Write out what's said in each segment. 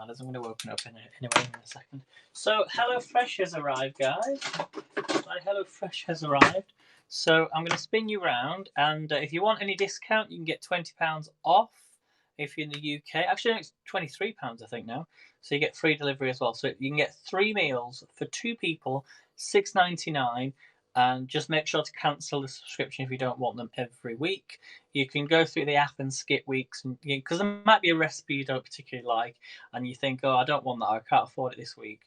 matters. I'm going to open it up anyway in a second. So HelloFresh has arrived, guys. My HelloFresh has arrived. So I'm going to spin you round, and if you want any discount, you can get £20 off if you're in the UK. Actually, it's £23, I think, now. So you get free delivery as well. So you can get 3 meals for 2 people, £6.99. And just make sure to cancel the subscription if you don't want them every week. You can go through the app and skip weeks, because there might be a recipe you don't particularly like, and you think, oh, I don't want that, I can't afford it this week.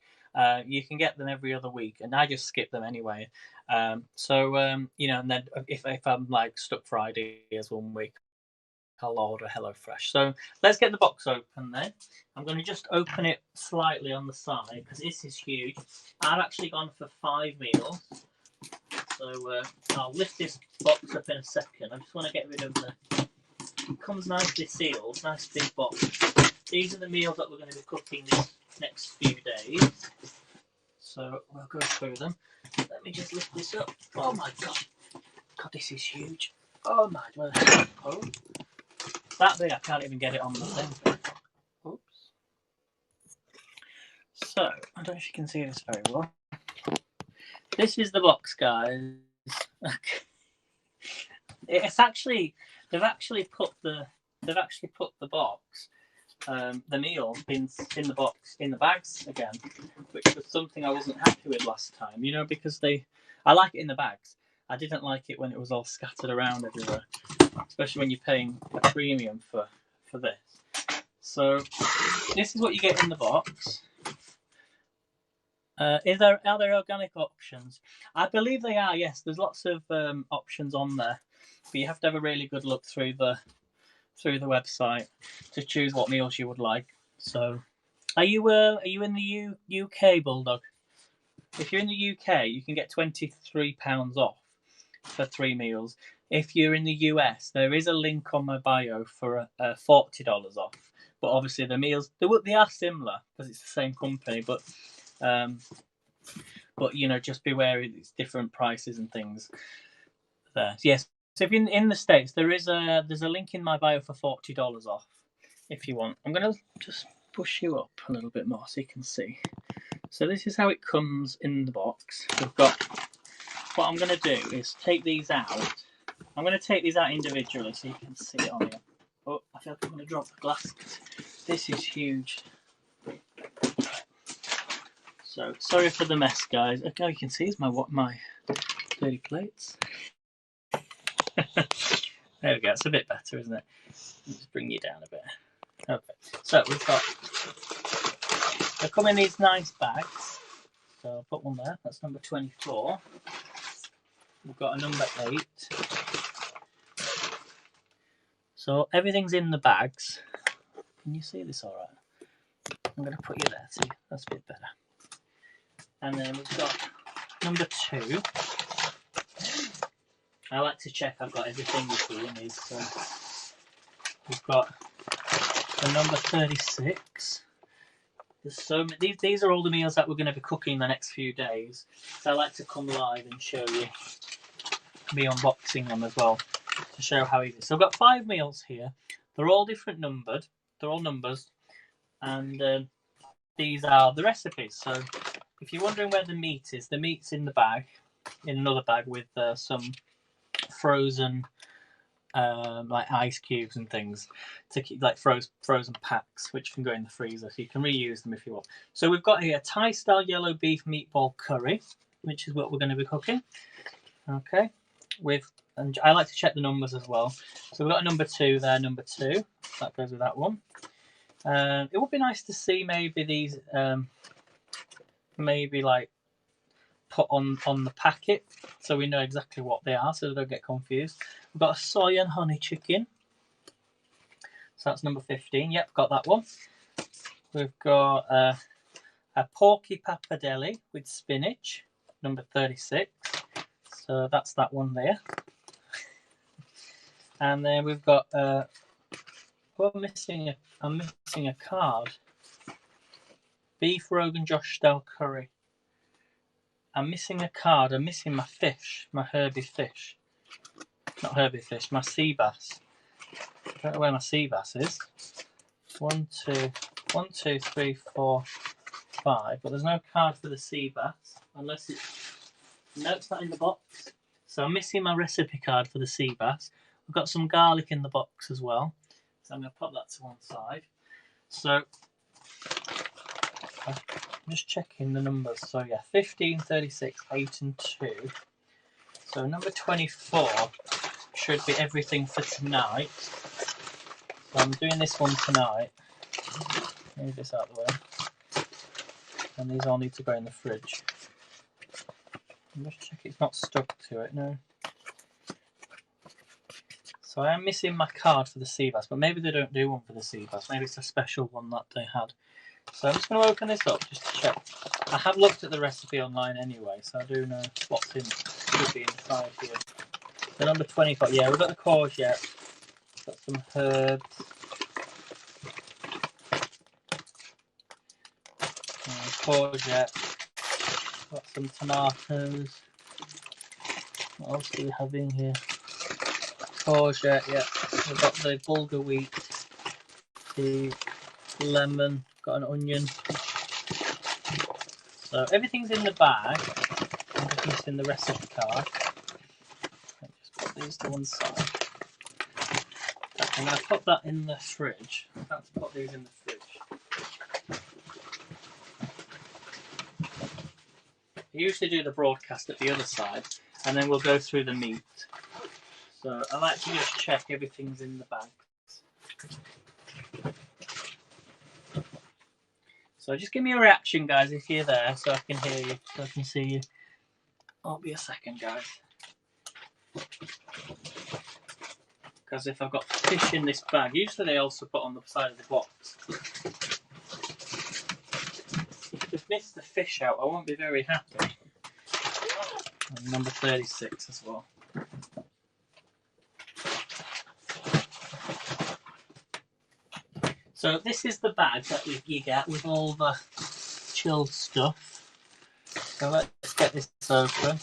You can get them every other week, and I just skip them anyway. And then if I'm like stuck for ideas one week, I'll order HelloFresh. So let's get the box open then. I'm going to just open it slightly on the side because this is huge. I've actually gone for 5 meals. So I'll lift this box up in a second. I just want to get rid of it comes nicely sealed, nice big box. These are the meals that we're going to be cooking these next few days. So we'll go through them. Let me just lift this up. Oh my god. God, this is huge. Oh my god. Oh. That big, I can't even get it on the thing. Oops. So, I don't know if you can see this very well. This is the box, guys. It's actually they've actually put the box, the meal in the box in the bags again, which was something I wasn't happy with last time. You know, because I like it in the bags. I didn't like it when it was all scattered around everywhere, especially when you're paying a premium for this. So this is what you get in the box. Are there organic options? I believe they are. Yes, there's lots of options on there, but you have to have a really good look through the website to choose what meals you would like. So, are you in the UK, Bulldog? If you're in the UK, you can get £23 off for 3 meals. If you're in the US, there is a link on my bio for $40 off. But obviously the meals they are similar because it's the same company, but you know, just be wary, it's different prices and things there. Yes, so if you're in the States, there's a link in my bio for $40 off if you want. I'm going to just push you up a little bit more so you can see. So this is how it comes in the box. We've got, what I'm going to do is take these out. I'm going to take these out individually so you can see it on here. Oh, I feel like I'm going to drop the glass. This is huge. So sorry for the mess, guys. Okay, you can see it's my dirty plates. There we go. It's a bit better, isn't it? Let's bring you down a bit. Okay. So they come in these nice bags. So I'll put one there. That's number 24. We've got a number 8. So everything's in the bags. Can you see this all right? I'm going to put you there. See, that's a bit better. And then we've got number 2. I like to check I've got everything you in these. So we've got the number 36. There's so many. These are all the meals that we're going to be cooking the next few days. So I like to come live and show you me unboxing them as well to show how easy. So I've got 5 meals here. They're all different numbered. They're all numbers, and these are the recipes. So if you're wondering where the meat is, the meat's in the bag, in another bag with some frozen like ice cubes and things to keep, like frozen packs, which can go in the freezer, so you can reuse them if you want. So we've got here Thai style yellow beef meatball curry, which is what we're going to be cooking. Okay, and I like to check the numbers as well. So we've got a number 2 there, number 2. That goes with that one. It would be nice to see maybe these maybe like put on the packet so we know exactly what they are, so they don't get confused. We've got a soy and honey chicken, so that's number 15. Yep, got that one. We've got a porky pappardelle with spinach, number 36, so that's that one there. And then we've got I'm missing a card. Beef Rogan Josh style curry. I'm missing a card. I'm missing my fish, my Herbie fish. Not Herbie fish, my sea bass. I don't know where my sea bass is. 1, 2, 1, 2, 3, 4, 5, but there's no card for the sea bass unless it. No, it's not in the box. So I'm missing my recipe card for the sea bass. I've got some garlic in the box as well, so I'm going to put that to one side. So I'm just checking the numbers. So yeah, 15, 36, 8 and 2. So number 24 should be everything for tonight. So I'm doing this one tonight. Move this out of the way. And these all need to go in the fridge. Just check it's not stuck to it, no. So I am missing my card for the sea bass, but maybe they don't do one for the sea bass. Maybe it's a special one that they had. So I'm just going to open this up just to check. I have looked at the recipe online anyway, so I do know what's in, should be inside here. So number 24, yeah, we've got the courgette, got some herbs, courgette, got some tomatoes. What else do we have in here? Courgette, yeah. We've got the bulgur wheat, the lemon, got an onion. So everything's in the bag. I'm just missing the recipe card. I'll just put these to one side. I'm going to put that in the fridge. I have to put these in the fridge. I usually do the broadcast at the other side, and then we'll go through the meat. So I like to just check everything's in the bags. So just give me a reaction, guys, if you're there, so I can hear you, so I can see you. I'll be a second, guys. Because if I've got fish in this bag, usually they also put on the side of the box. If I miss the fish out, I won't be very happy. And number 36 as well. So this is the bag that you get with all the chilled stuff. So let's get this open.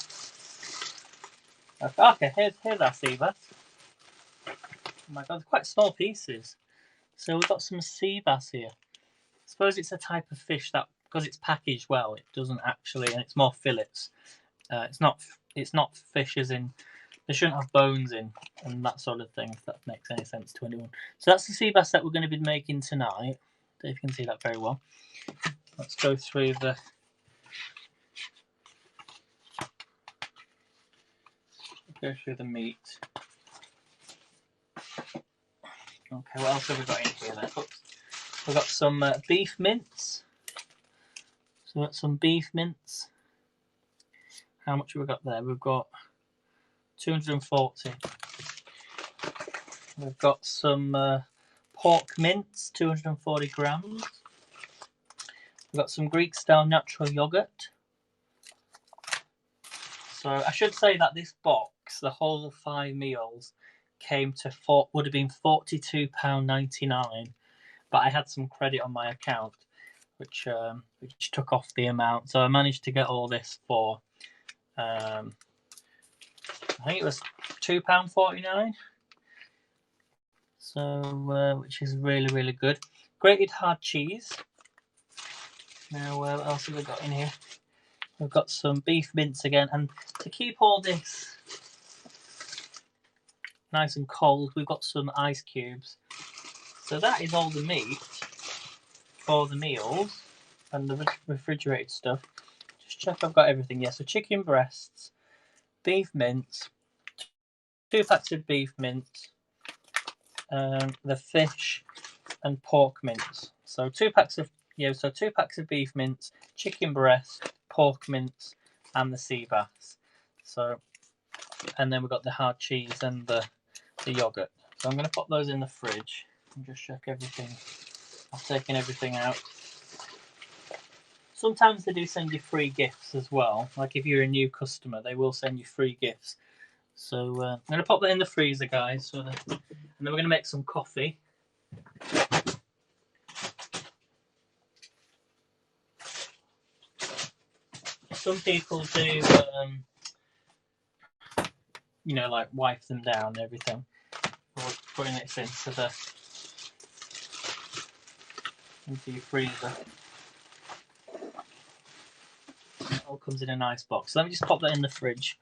Okay, here's our sea bass. Oh my god, they're quite small pieces. So we've got some sea bass here. I suppose it's a type of fish that, because it's packaged well, it doesn't actually, and it's more fillets. It's not fish as in, they shouldn't have bones in and that sort of thing, if that makes any sense to anyone. So that's the sea bass that we're going to be making tonight. I don't know if you can see that very well. Let's go through the meat. Okay, what else have we got in here then? Oops. We've got some beef mince. So we've got some beef mince. How much have we got there? We've got 240. We've got some pork mince, 240 grams. We've got some Greek style natural yogurt. So I should say that this box, the whole 5 meals, came to would have been £42.99, but I had some credit on my account, which took off the amount. So I managed to get all this for I think it was £2.49. So which is really, really good. Grated hard cheese. Now what else have we got in here? We've got some beef mince again, and to keep all this nice and cold, we've got some ice cubes. So that is all the meat for the meals and the refrigerated stuff. Just check I've got everything. Yeah, so chicken breasts, beef mince, 2 packs of beef mince, the fish and pork mince. So 2 packs of 2 packs of beef mince, chicken breast, pork mince, and the sea bass. So, and then we've got the hard cheese and the yogurt. So I'm going to put those in the fridge and just check everything. I've taken everything out. Sometimes they do send you free gifts as well. Like if you're a new customer, they will send you free gifts. So I'm going to pop that in the freezer, guys. And then we're going to make some coffee. Some people do, like wipe them down and everything. Or putting it into the into your freezer. It all comes in a nice box. So let me just pop that in the fridge.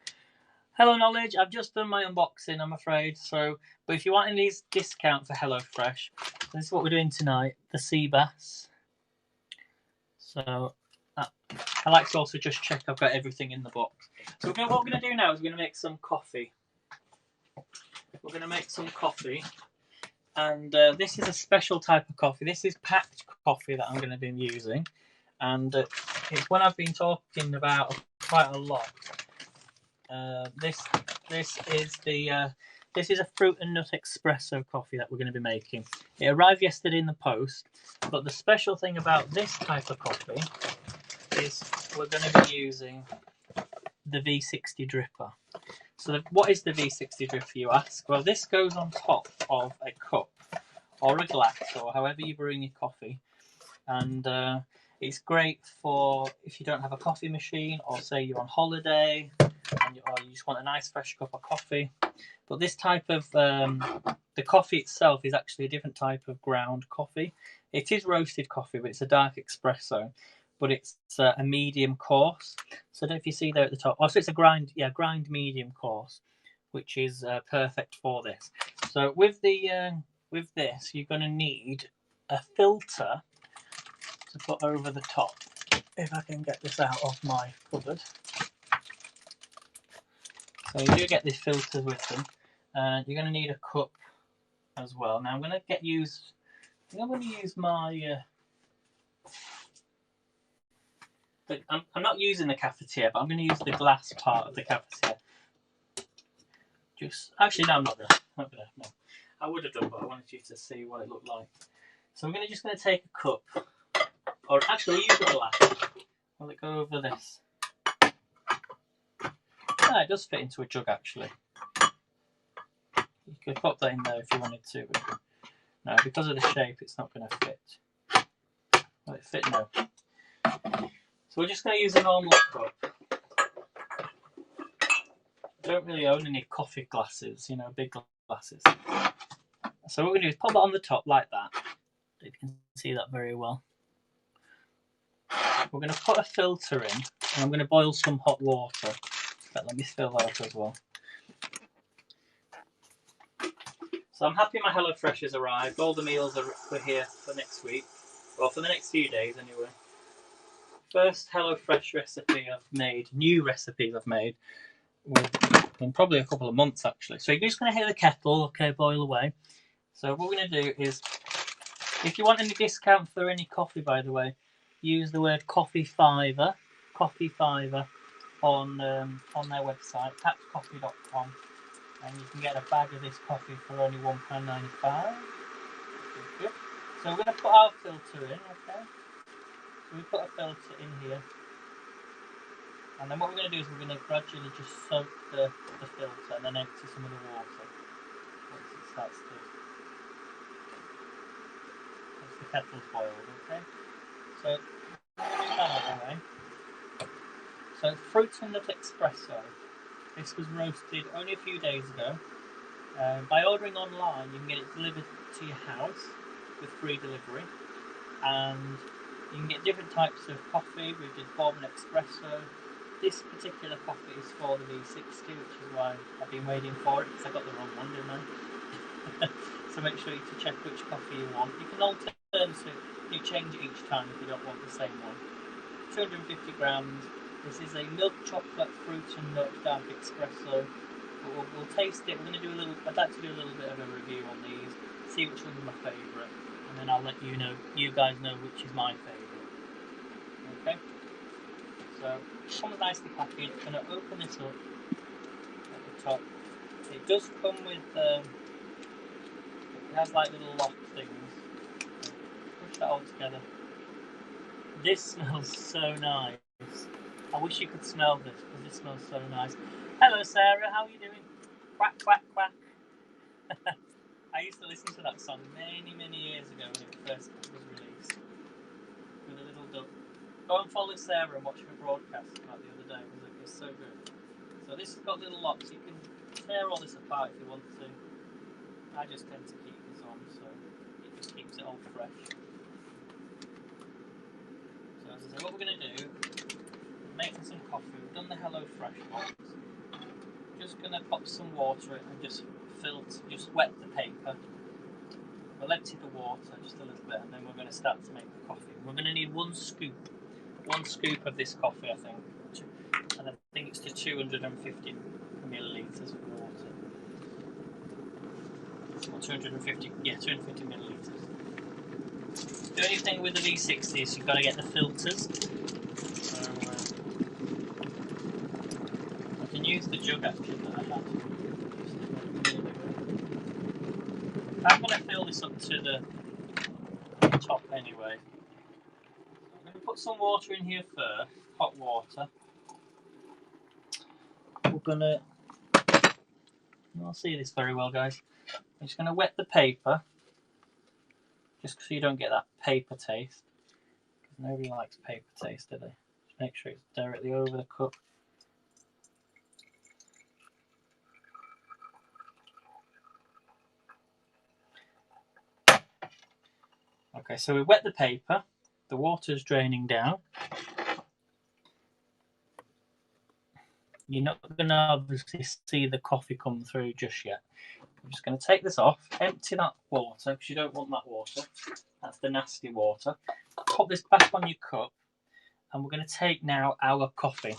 Hello Knowledge, I've just done my unboxing, I'm afraid. So, but if you want any discount for HelloFresh, this is what we're doing tonight, the sea bass. So I like to also just check I've got everything in the box. So what we're going to do now is we're going to make some coffee. We're going to make some coffee. And this is a special type of coffee. This is packed coffee that I'm going to be using. And it's one I've been talking about quite a lot. This is a fruit and nut espresso coffee that we're going to be making. It arrived yesterday in the post, but the special thing about this type of coffee is we're going to be using the V60 dripper. So what is the V60 dripper, you ask? Well, this goes on top of a cup or a glass, or however you brew your coffee, and it's great for if you don't have a coffee machine, or say you're on holiday or you just want a nice fresh cup of coffee. But this type of the coffee itself is actually a different type of ground coffee. It is roasted coffee, but it's a dark espresso, but it's a medium coarse. So I don't know if you see there at the top. Oh, so it's a grind medium coarse, which is perfect for this. So with this, you're going to need a filter to put over the top. If I can get this out of my cupboard. So you do get these filters with them. You're going to need a cup as well. Now I'm going to use my. I'm not using the cafetiere, but I'm going to use the glass part of the cafetiere. Actually, no, I'm not gonna. No, I would have done, but I wanted you to see what it looked like. So I'm just going to take a cup, or actually use the glass. Will it go over this? Ah, it does fit into a jug actually. You could pop that in there if you wanted to. But no, because of the shape, it's not going to fit. Will it fit now? So we're just going to use a normal cup. I don't really own any coffee glasses, big glasses. So what we're going to do is pop it on the top like that. You can see that very well. We're going to put a filter in, and I'm going to boil some hot water. But let me fill that up as well. So I'm happy my HelloFresh has arrived. All the meals are here for next week. Well, for the next few days anyway. First HelloFresh recipe I've made, new recipes I've made, in probably a couple of months actually. So you're just going to hit the kettle, okay, boil away. So what we're going to do is, if you want any discount for any coffee, by the way, use the word Coffee Fiver on their website, tapscoffee.com, and you can get a bag of this coffee for only £1.95. So we're going to put our filter in, okay? So we put a filter in here, and then what we're going to do is we're going to gradually just soak the filter and then empty some of the water once it starts to, once the kettle's boiled, okay? So anyway. So fruit and nut espresso. This was roasted only a few days ago. By ordering online, you can get it delivered to your house with free delivery, and you can get different types of coffee. We did bourbon espresso. This particular coffee is for the V60, which is why I've been waiting for it, because I got the wrong one, didn't I? So make sure to check which coffee you want. You can alter it, so you change it each time if you don't want the same one. 250 grams. This is a milk chocolate fruit and nut dark espresso. But we'll taste it. We're going to do a little. I'd like to do a little bit of a review on these, see which one's my favourite, and then I'll let you guys know which is my favourite. Okay. So it comes nicely packaged. I'm going to open this up at the top. It does come with. It has like little lock things. Push that all together. This smells so nice. I wish you could smell this, because this smells so nice. Hello Sarah, how are you doing? Quack, quack, quack. I used to listen to that song many years ago when it first was released. With a little duck. Go and follow Sarah and watch her broadcast about the other day, because it was so good. So this has got little locks. You can tear all this apart if you want to. I just tend to keep this on, so it just keeps it all fresh. So what we're going to do, making some coffee. We've done the HelloFresh box. Just going to pop some water in and just wet the paper. We'll empty the water just a little bit, and then we're going to start to make the coffee. We're going to need one scoop of this coffee, I think, and I think it's to 250 millilitres of water. Or 250 millilitres. The only thing with the V60 is you've got to get the filters. So I can use the jug actually that I had. I'm going to fill this up to the top anyway. I'm going to put some water in here first, hot water. We're going to, you'll see this very well, guys. I'm just going to wet the paper, just so you don't get that paper taste. Because nobody likes paper taste, do they? Just make sure it's directly over the cup. Okay, so we wet the paper, the water's draining down. You're not going to obviously see the coffee come through just yet. I'm just going to take this off, empty that water, because you don't want that water. That's the nasty water. Pop this back on your cup, and we're going to take now our coffee.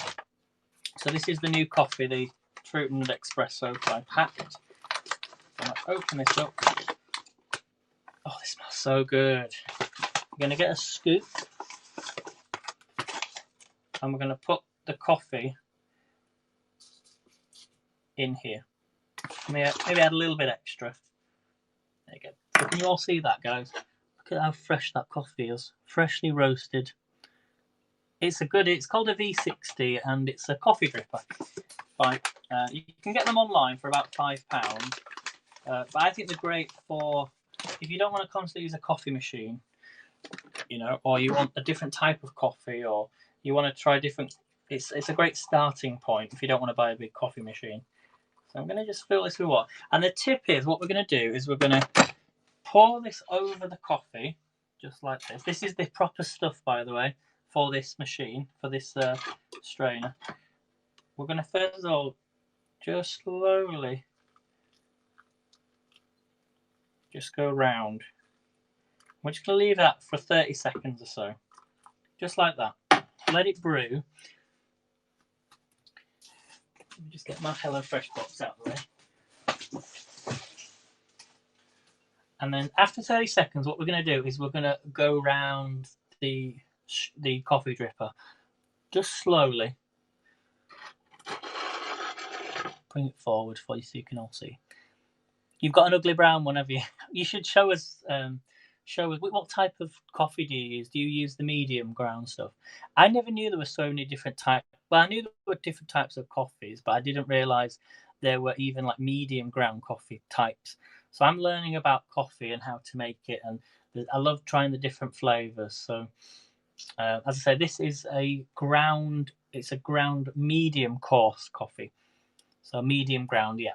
So this is the new coffee, the Fruit and Espresso by Pact. I'm going to open this up. Oh, this smells so good. We're going to get a scoop, and we're going to put the coffee in here. Maybe add a little bit extra. There you go. So can you all see that, guys? Look at how fresh that coffee is. Freshly roasted. It's called a V60, and it's a coffee dripper. You can get them online for about £5. But I think they're great for if you don't want to constantly use a coffee machine, you know, or you want a different type of coffee, or you want to try different. It's a great starting point if you don't want to buy a big coffee machine. So I'm going to just fill this with water. And the tip is, what we're going to do is we're going to pour this over the coffee, just like this. This is the proper stuff, by the way, for this machine, for this strainer. We're going to first of all just slowly just go round. We're just going to leave that for 30 seconds or so. Just like that. Let it brew. Let me just get my HelloFresh box out of the way. And then after 30 seconds, what we're going to do is we're going to go round the coffee dripper. Just slowly. Bring it forward for you so you can all see. You've got an ugly brown one, have you? You should show us what type of coffee do you use? Do you use the medium ground stuff? I never knew there were so many different types. Well, I knew there were different types of coffees, but I didn't realise there were even like medium ground coffee types. So I'm learning about coffee and how to make it, and I love trying the different flavours. So as I say, this is a ground. It's a ground medium coarse coffee. So medium ground, yeah.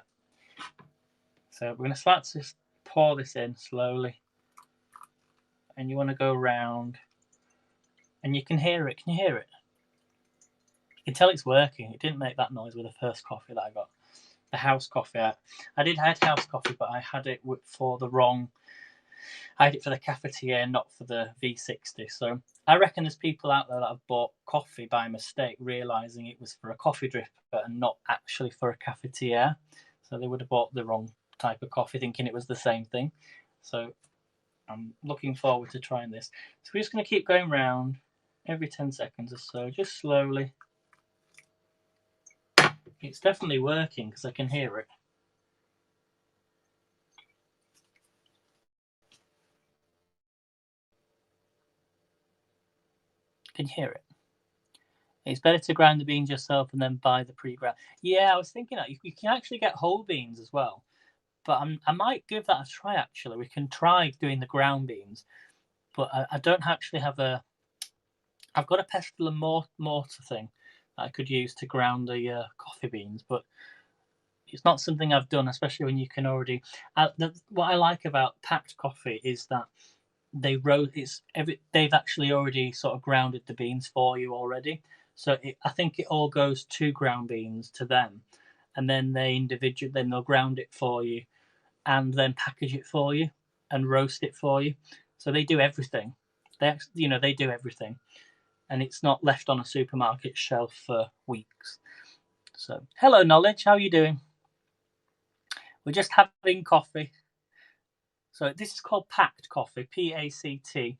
So we're going to start to pour this in slowly. And you want to go around. And you can hear it. Can you hear it? You can tell it's working. It didn't make that noise with the first coffee that I got. The house coffee. I had house coffee, but I had it for the wrong. I had it for the cafetiere, not for the V60. So I reckon there's people out there that have bought coffee by mistake, realising it was for a coffee dripper and not actually for a cafetiere. So they would have bought the wrong type of coffee, thinking it was the same thing. So I'm looking forward to trying this. So we're just going to keep going round every 10 seconds or so, just slowly. It's definitely working because I can hear it. Can you hear it? It's better to grind the beans yourself and then buy the pre-ground. Yeah, I was thinking that you can actually get whole beans as well. But I might give that a try, actually. We can try doing the ground beans. But I don't actually have a... I've got a pestle and mortar thing that I could use to ground the coffee beans. But it's not something I've done, especially when you can already... what I like about Pact coffee is that they've actually already sort of grounded the beans for you already. So I think it all goes to ground beans to them, and then they'll ground it for you, and then package it for you and roast it for you. So they do everything. They do everything, and it's not left on a supermarket shelf for weeks. So hello, Knowledge. How are you doing? We're just having coffee. So this is called Pact Coffee, PACT,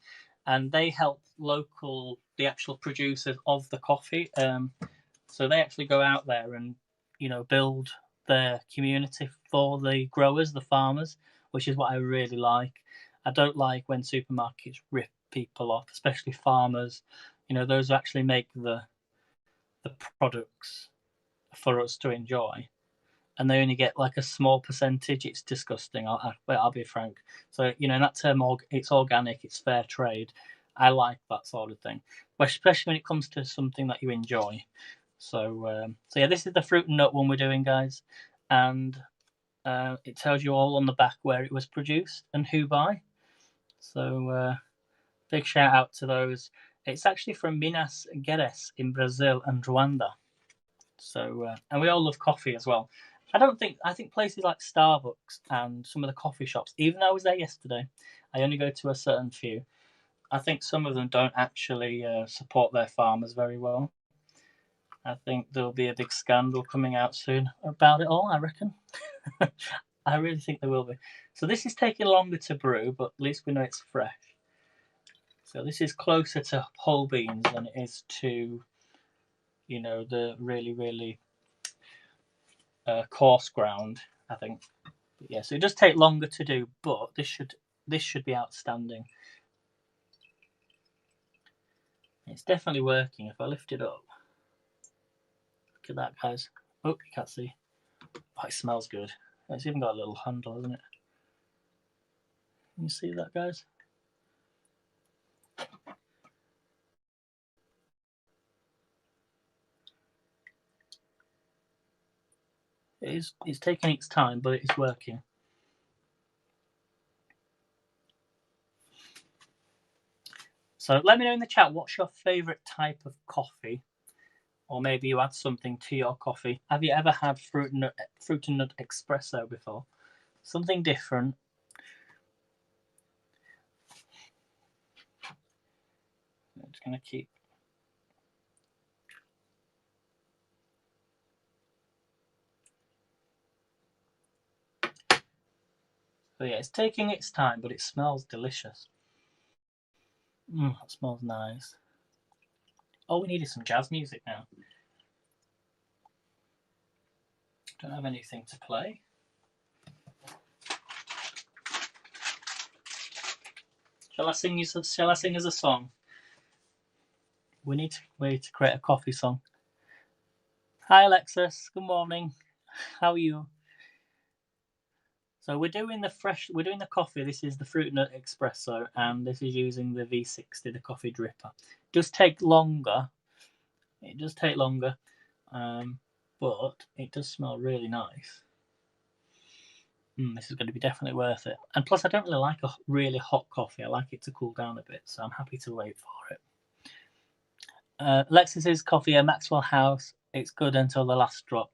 and they help the actual producers of the coffee. So they actually go out there and build their community for the growers, the farmers, which is what I really like. I don't like when supermarkets rip people off, especially farmers. Those who actually make the products for us to enjoy, and they only get like a small percentage. It's disgusting. I'll be frank. So in that term, it's organic, it's fair trade. I like that sort of thing, especially when it comes to something that you enjoy. So yeah, this is the fruit and nut one we're doing, guys, and it tells you all on the back where it was produced and who by. So big shout out to those. It's actually from Minas Gerais in Brazil and Rwanda. So and we all love coffee as well. I think places like Starbucks and some of the coffee shops, even though I was there yesterday, I only go to a certain few. I think some of them don't actually support their farmers very well. I think there'll be a big scandal coming out soon about it all, I reckon. I really think there will be. So this is taking longer to brew, but at least we know it's fresh. So this is closer to whole beans than it is to, the really, really coarse ground, I think. But yeah, so it does take longer to do, but this should be outstanding. It's definitely working. If I lift it up, look at that, guys. Oh, you can't see. Oh, it smells good. It's even got a little handle, hasn't it? Can you see that, guys? It's taking its time, but it's working. So let me know in the chat, what's your favourite type of coffee? Or maybe you add something to your coffee. Have you ever had fruit and nut espresso before? Something different. I'm just going to keep. So yeah, it's taking its time, but it smells delicious. That smells nice. All we need is some jazz music now. Don't have anything to play. Shall I sing us a song? We need to create a coffee song. Hi Alexis, good morning. How are you? So we're doing the coffee. This is the fruit nut espresso, and this is using the V60, the coffee dripper. It does take longer. But it does smell really nice. This is going to be definitely worth it. And plus, I don't really like a really hot coffee. I like it to cool down a bit, so I'm happy to wait for it. Alexis's coffee at Maxwell House. It's good until the last drop.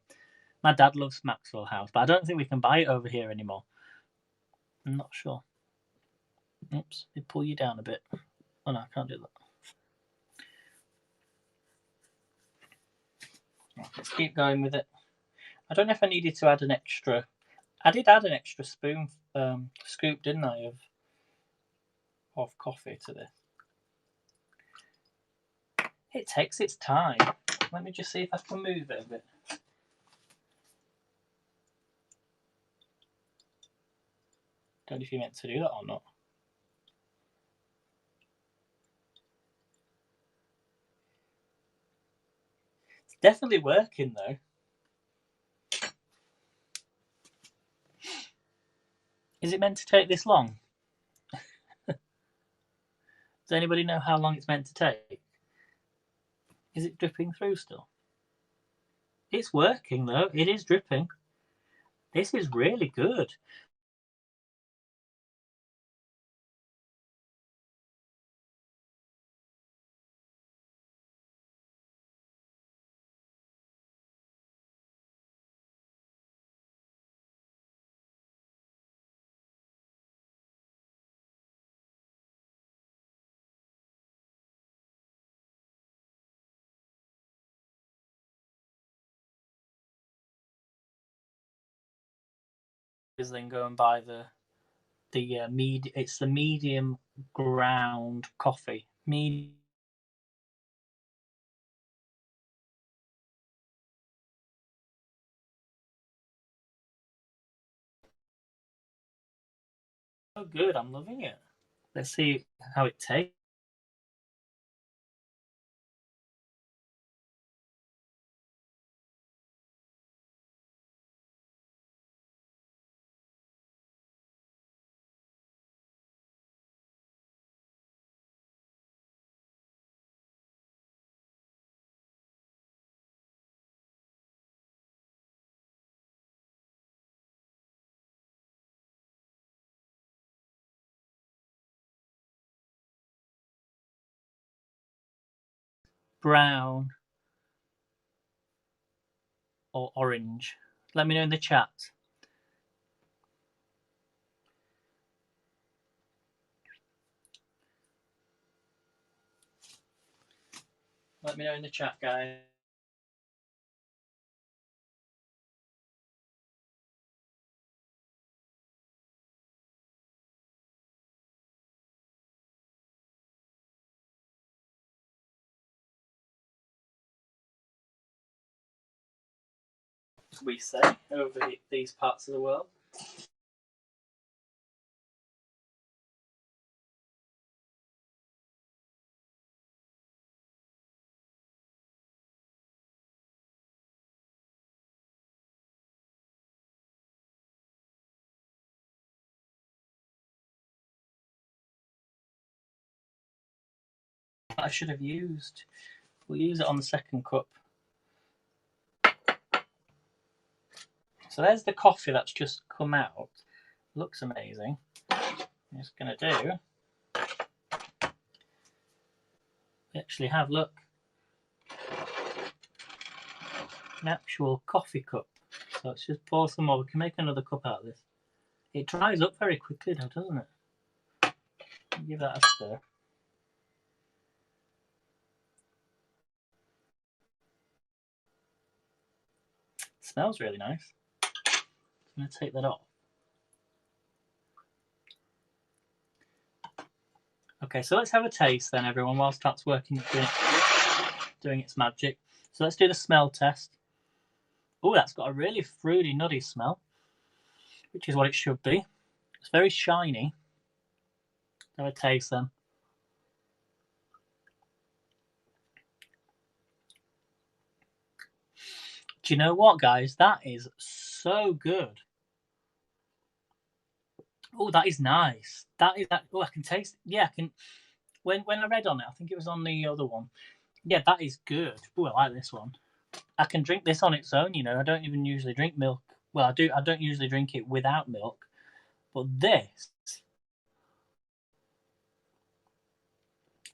My dad loves Maxwell House, but I don't think we can buy it over here anymore. I'm not sure. Oops, they pull you down a bit. Oh no, I can't do that. Let's keep going with it. I don't know if I needed to add an extra. I did add an extra spoon, scoop, didn't I, of coffee to this. It takes its time. Let me just see if I can move it a bit. Don't know if you meant to do that or not. It's definitely working though. Is it meant to take this long? Does anybody know how long it's meant to take? Is it dripping through still? It's working though. It is dripping. This is really good. then go and buy the it's the medium ground coffee. So good, I'm loving it. Let's see how it tastes. Brown or orange? Let me know in the chat. Let me know in the chat, guys. We say over these parts of the world. I should have used. We'll use it on the second cup. So there's the coffee that's just come out. Looks amazing. I'm just going to do. We actually have, look, an actual coffee cup. So let's just pour some more. We can make another cup out of this. It dries up very quickly though, doesn't it? Give that a stir. Smells really nice. I'm going to take that off. Okay, so let's have a taste then, everyone, whilst that's working, doing its magic. So let's do the smell test. Oh, that's got a really fruity, nutty smell, which is what it should be. It's very shiny. Have a taste then. Do you know what, guys? That is so good. Oh, that is nice. That is that. Oh, I can taste. Yeah, I can. When I read on it, I think it was on the other one. Yeah, that is good. Oh, I like this one. I can drink this on its own. You know, I don't even usually drink milk. Well, I do. I don't usually drink it without milk. But this,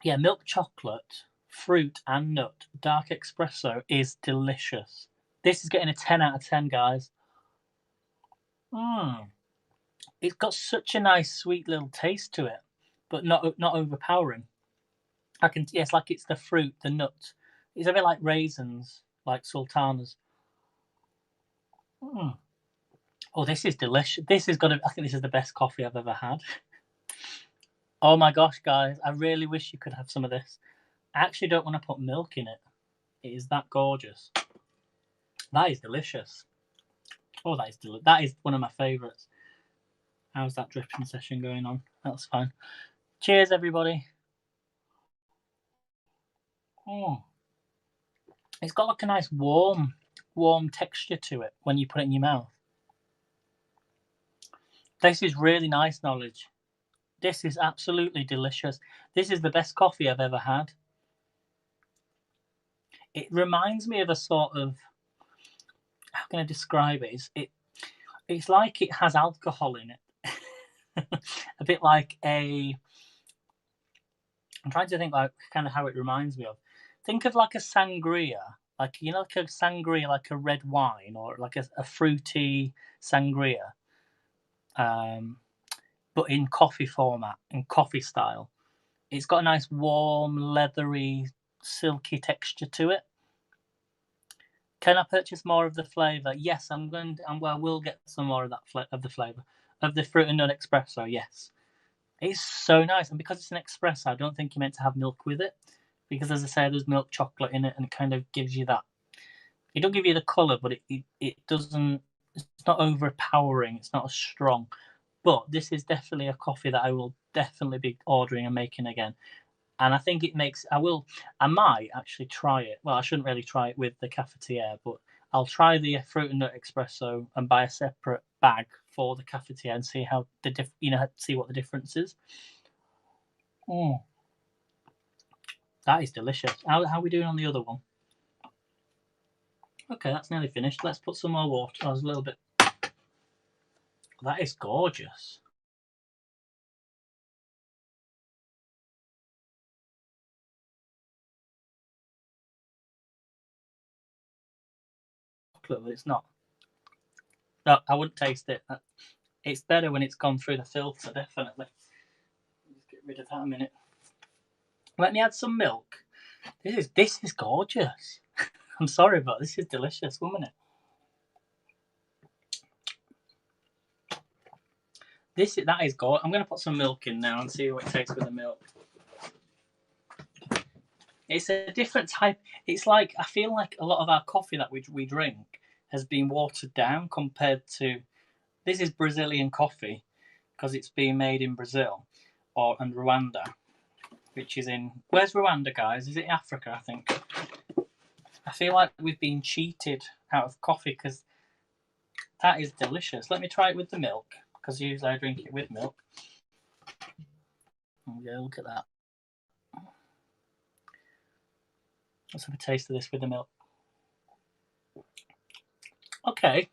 yeah, milk chocolate, fruit and nut, dark espresso is delicious. This is getting a 10 out of 10, guys. It's got such a nice, sweet little taste to it, but not overpowering. Yes, like it's the fruit, the nut. It's a bit like raisins, like sultanas. Oh, this is delicious. This has got I think this is the best coffee I've ever had. Oh my gosh, guys, I really wish you could have some of this. I actually don't want to put milk in it. It is that gorgeous. That is delicious. Oh, that is one of my favourites. How's that dripping session going on? That's fine. Cheers, everybody. Oh, it's got like a nice warm texture to it when you put it in your mouth. This is really nice, Knowledge. This is absolutely delicious. This is the best coffee I've ever had. It reminds me of a sort of, how can I describe it? It's like it has alcohol in it. A bit like I'm trying to think like kind of how it reminds me of. Think of like a sangria, like like a sangria, like a red wine or like a fruity sangria, but in coffee format, in coffee style. It's got a nice warm, leathery, silky texture to it. Can I purchase more of the flavour? Yes, I will get some more of that of the flavour of the fruit and nut espresso. Yes, it's so nice, and because it's an espresso, I don't think you're meant to have milk with it, because as I say, there's milk chocolate in it, and it kind of gives you that. It don't give you the colour, but it doesn't. It's not overpowering. It's not as strong. But this is definitely a coffee that I will definitely be ordering and making again. And I think it makes. I might actually try it. Well, I shouldn't really try it with the cafetiere, but I'll try the fruit and nut espresso and buy a separate bag for the cafetiere and see how see what the difference is. That is delicious. How are we doing on the other one? Okay, that's nearly finished. Let's put some more water. Oh, there's a little bit. That is gorgeous. Chocolate, but it's not. No, I wouldn't taste it. It's better when it's gone through the filter, definitely. Let's get rid of that a minute. Let me add some milk. This is gorgeous. I'm sorry, but this is delicious, wasn't it? That is good. I'm going to put some milk in now and see what it tastes with the milk. It's a different type. It's like, I feel like a lot of our coffee that we drink has been watered down compared to. This is Brazilian coffee because it's being made in Brazil and Rwanda, which is in. Where's Rwanda, guys? Is it Africa? I think. I feel like we've been cheated out of coffee because that is delicious. Let me try it with the milk because usually I drink it with milk. Yeah, look at that. Let's have a taste of this with the milk. Okay.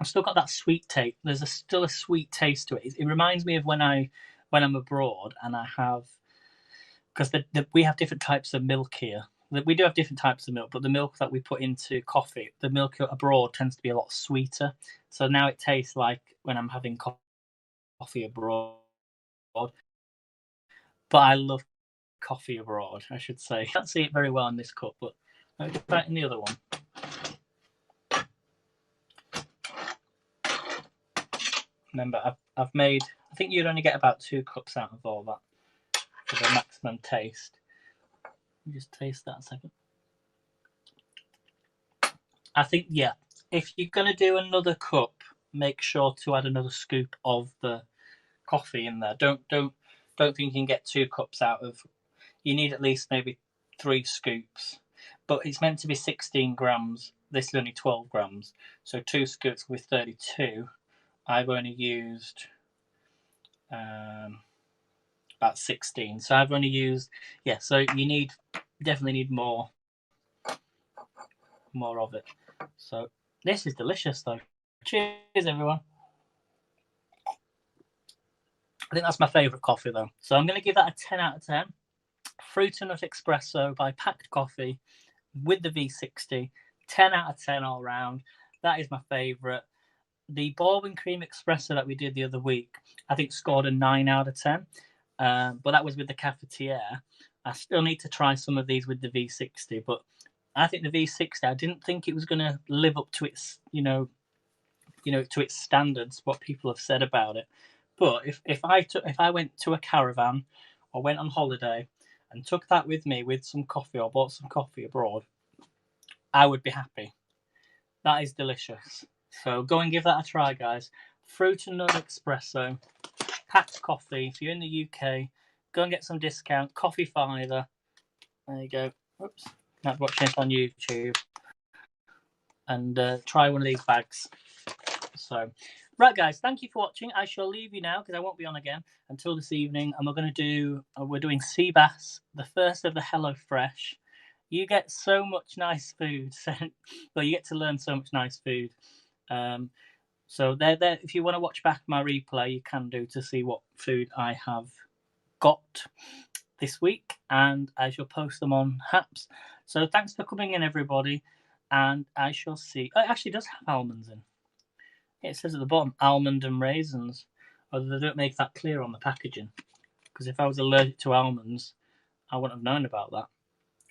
I've still got that sweet taste. There's still a sweet taste to it. It reminds me of when I'm abroad and I have, because we have different types of milk here. We do have different types of milk, but the milk that we put into coffee, the milk abroad tends to be a lot sweeter. So now it tastes like when I'm having coffee abroad. But I love coffee abroad, I should say. I can't see it very well in this cup, but I'll try it in the other one. Remember, I've made. I think you'd only get about 2 cups out of all that for the maximum taste. Just taste that a second. I think, yeah, if you're going to do another cup, make sure to add another scoop of the coffee in there. Don't think you can get 2 cups out of. You need at least maybe 3 scoops. But it's meant to be 16 grams. This is only 12 grams. So 2 scoops with 32. I've only used about 16. So I've only used, yeah, so you definitely need more of it. So this is delicious though. Cheers, everyone. I think that's my favourite coffee though. So I'm going to give that a 10 out of 10. Fruit and Nut Espresso by Packed Coffee with the V60. 10 out of 10 all round. That is my favourite. The Baldwin Cream Espresso that we did the other week, I think scored a 9 out of 10. But that was with the cafetiere. I still need to try some of these with the V60, but I think the V60, I didn't think it was going to live up to its, to its standards, what people have said about it. But if I went to a caravan or went on holiday and took that with me with some coffee or bought some coffee abroad, I would be happy. That is delicious. So go and give that a try, guys. Fruit and Nut Espresso, Packed Coffee. If you're in the UK, go and get some discount. Coffee Fiver. There you go. Oops. Not watching it on YouTube. And try one of these bags. So, right, guys, thank you for watching. I shall leave you now because I won't be on again until this evening. And we're doing sea bass, the first of the HelloFresh. You get so much nice food. Well, you get to learn so much nice food. So there. If you want to watch back my replay, you can do to see what food I have got this week, and I shall post them on Haps. So thanks for coming in, everybody, and I shall see. Oh, it actually does have almonds in. It says at the bottom almond and raisins, although they don't make that clear on the packaging. Because if I was allergic to almonds, I wouldn't have known about that.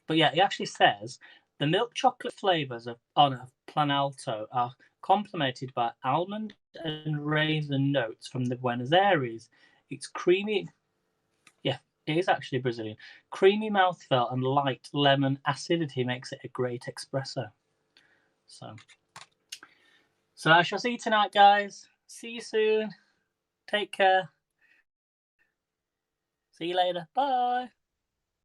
But yeah, it actually says The milk chocolate flavors of Planalto are complemented by almond and raisin notes from the Buenos Aires. It's creamy. Yeah, it is actually Brazilian. Creamy mouthfeel and light lemon acidity makes it a great espresso. So I shall see you tonight, guys. See you soon. Take care. See you later. Bye.